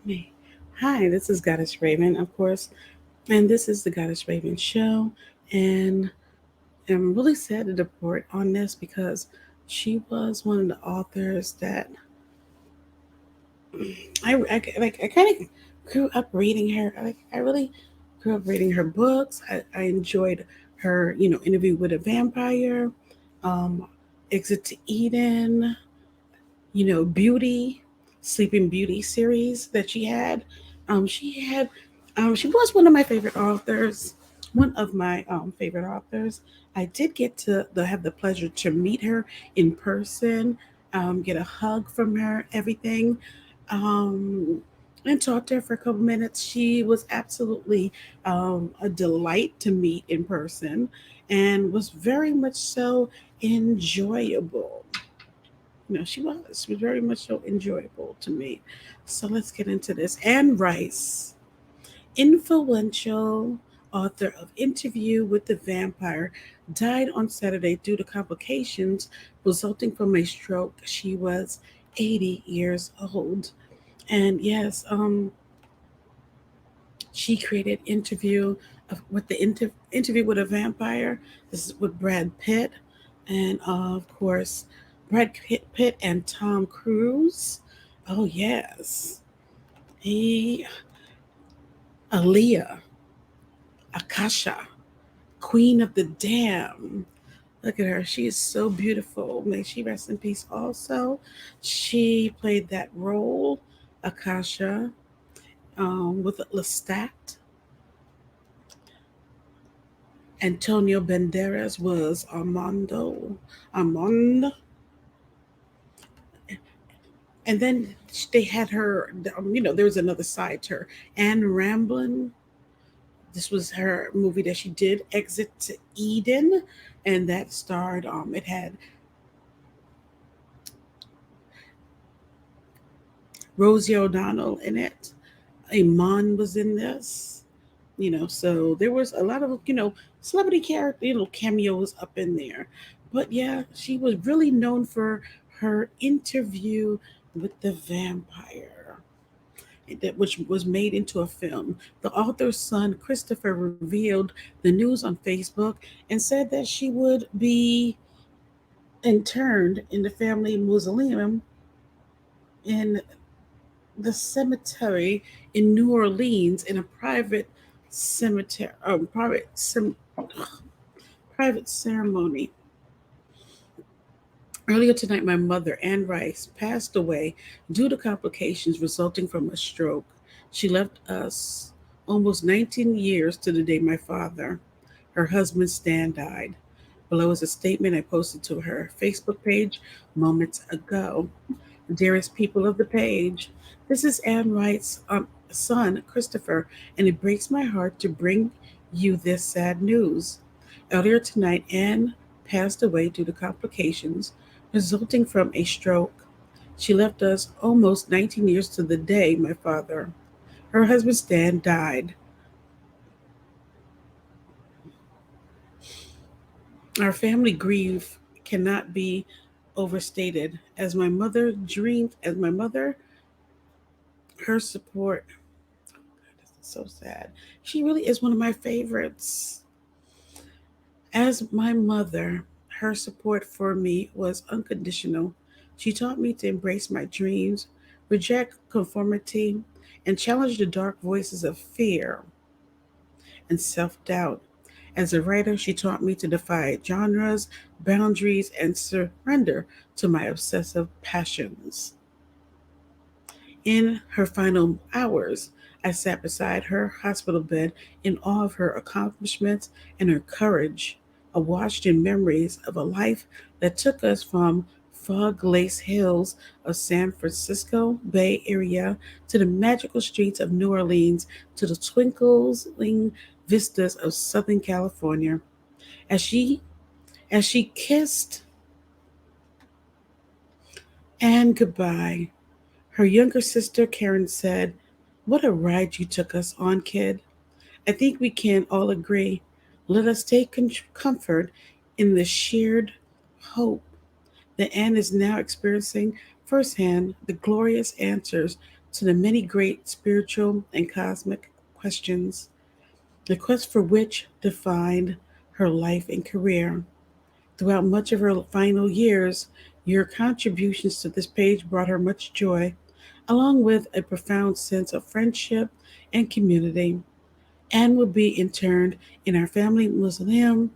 Me. Hi, this is Goddess Raven, of course, and this is the Goddess Raven Show. And I'm really sad to report on this because she was one of the authors that I kind of grew up reading her. I really grew up reading her books. I enjoyed her, Interview with a Vampire, um, Exit to Eden, Beauty, Sleeping Beauty series that she had. She was one of my favorite authors. One of my favorite authors. I did get to have the pleasure to meet her in person, get a hug from her, everything, um, and talk to her for a couple minutes. She was absolutely a delight to meet in person, and was very much so enjoyable. She was very much so enjoyable to me. So let's get into this. Anne Rice, influential author of Interview with the Vampire, died on Saturday due to complications resulting from a stroke. She was 80 years old. And yes, she created Interview with a Vampire. This is with Brad Pitt, and of course, Brad Pitt and Tom Cruise. Oh yes, he Aaliyah, Akasha, Queen of the Dam. Look at her; she is so beautiful. May she rest in peace. Also, she played that role, Akasha, with Lestat. Antonio Banderas was Armando, and then they had her. There was another side to her, Anne Ramblin. This was her movie that she did, Exit to Eden, and that starred. It had Rosie O'Donnell in it. Iman was in this. So there was a lot of celebrity character cameos up in there. But yeah, she was really known for her Interview with the Vampire, which was made into a film. The author's son Christopher revealed the news on Facebook and said that she would be interred in the family mausoleum in the cemetery in New Orleans, in a cemetery, private ceremony. Earlier tonight, my mother, Anne Rice, passed away due to complications resulting from a stroke. She left us almost 19 years to the day my father, her husband Stan, died. Below is a statement I posted to her Facebook page moments ago. Dearest people of the page, this is Anne Wright's son, Christopher, and it breaks my heart to bring you this sad news. Earlier tonight, Anne passed away due to complications resulting from a stroke. She left us almost 19 years to the day my father, her husband Stan, died. Our family grief cannot be overstated. As my mother, her support, so sad. She really is one of my favorites. As my mother, her support for me was unconditional. She taught me to embrace my dreams, reject conformity, and challenge the dark voices of fear and self doubt. As a writer, she taught me to defy genres, boundaries, and surrender to my obsessive passions. In her final hours, I sat beside her hospital bed in awe of her accomplishments and her courage, awash in memories of a life that took us from fog laced hills of San Francisco Bay Area to the magical streets of New Orleans to the twinkling vistas of Southern California. As she as she kissed Anne goodbye, her younger sister Karen said, "What a ride you took us on, kid. I think we can all agree. Let us take comfort in the shared hope that Anne is now experiencing firsthand the glorious answers to the many great spiritual and cosmic questions, the quest for which defined her life and career. Throughout much of her final years, your contributions to this page brought her much joy, along with a profound sense of friendship and community. Anne will be interred in our family mausoleum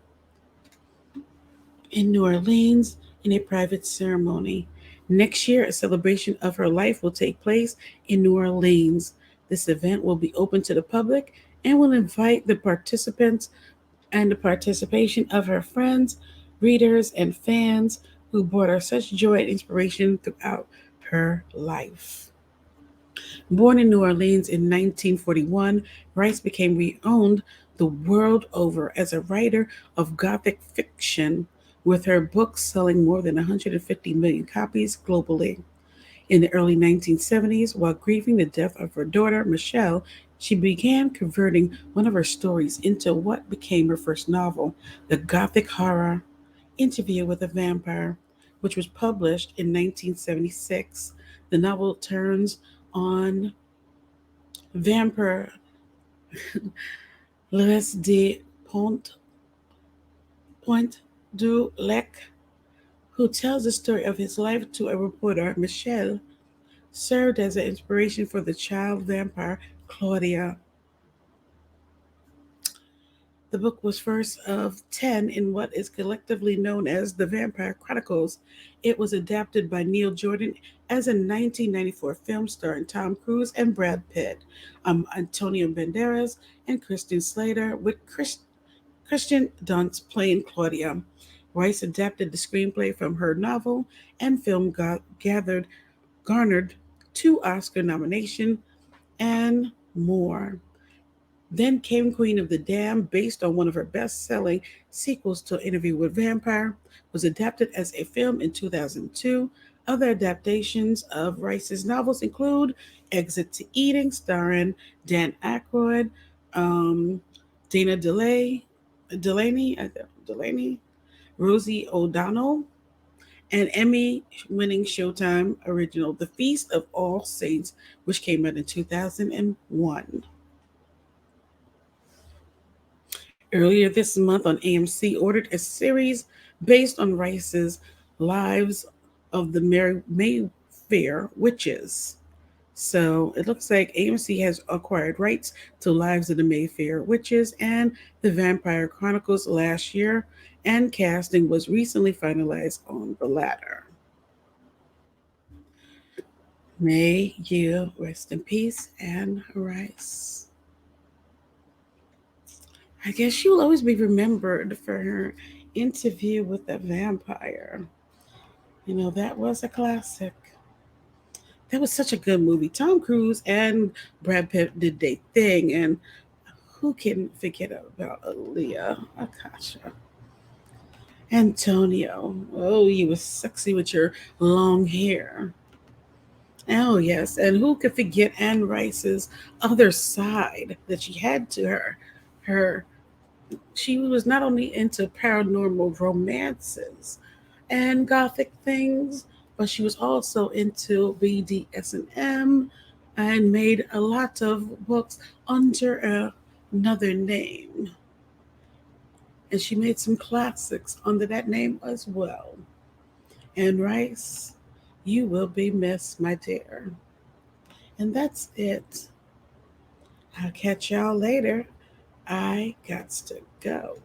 in New Orleans in a private ceremony. Next year, a celebration of her life will take place in New Orleans. This event will be open to the public and will invite the participants and the participation of her friends, readers, and fans who brought her such joy and inspiration throughout her life. Born in New Orleans in 1941, Rice became renowned the world over as a writer of Gothic fiction, with her books selling more than 150 million copies globally. In the early 1970s, while grieving the death of her daughter, Michelle, she began converting one of her stories into what became her first novel, the Gothic horror Interview with a Vampire, which was published in 1976. The novel turns on vampire Louis de Point du Lac, who tells the story of his life to a reporter. Michelle served as an inspiration for the child vampire Claudia. The book was first of 10 in what is collectively known as the Vampire Chronicles. It was adapted by Neil Jordan as a 1994 film starring Tom Cruise and Brad Pitt, Antonio Banderas, and Kristen Slater, with Christian Dunst playing Claudia. Rice adapted the screenplay from her novel, and film garnered 2 Oscar nominations and more. Then came Queen of the Dam, based on one of her best-selling sequels to Interview with Vampire, was adapted as a film in 2002. Other adaptations of Rice's novels include Exit to Eden, starring Dan Aykroyd, um, Dana Delaney, Rosie O'Donnell, and Emmy-winning Showtime original The Feast of All Saints, which came out in 2001. Earlier this month on AMC ordered a series based on Rice's Lives of the Mayfair Witches. So it looks like AMC has acquired rights to Lives of the Mayfair Witches and The Vampire Chronicles last year, and casting was recently finalized on the latter. May you rest in peace, Anne Rice. I guess she'll always be remembered for her interview with the vampire. That was a classic. That was such a good movie. Tom Cruise and Brad Pitt did their thing, and who can forget about Aaliyah Akasha? Antonio. Oh, you were sexy with your long hair. Oh, yes. And who could forget Anne Rice's other side that she had to her? Her She was not only into paranormal romances and gothic things, but she was also into BDSM and made a lot of books under another name. And she made some classics under that name as well. And Rice, you will be missed, my dear. And that's it. I'll catch y'all later. I got to go.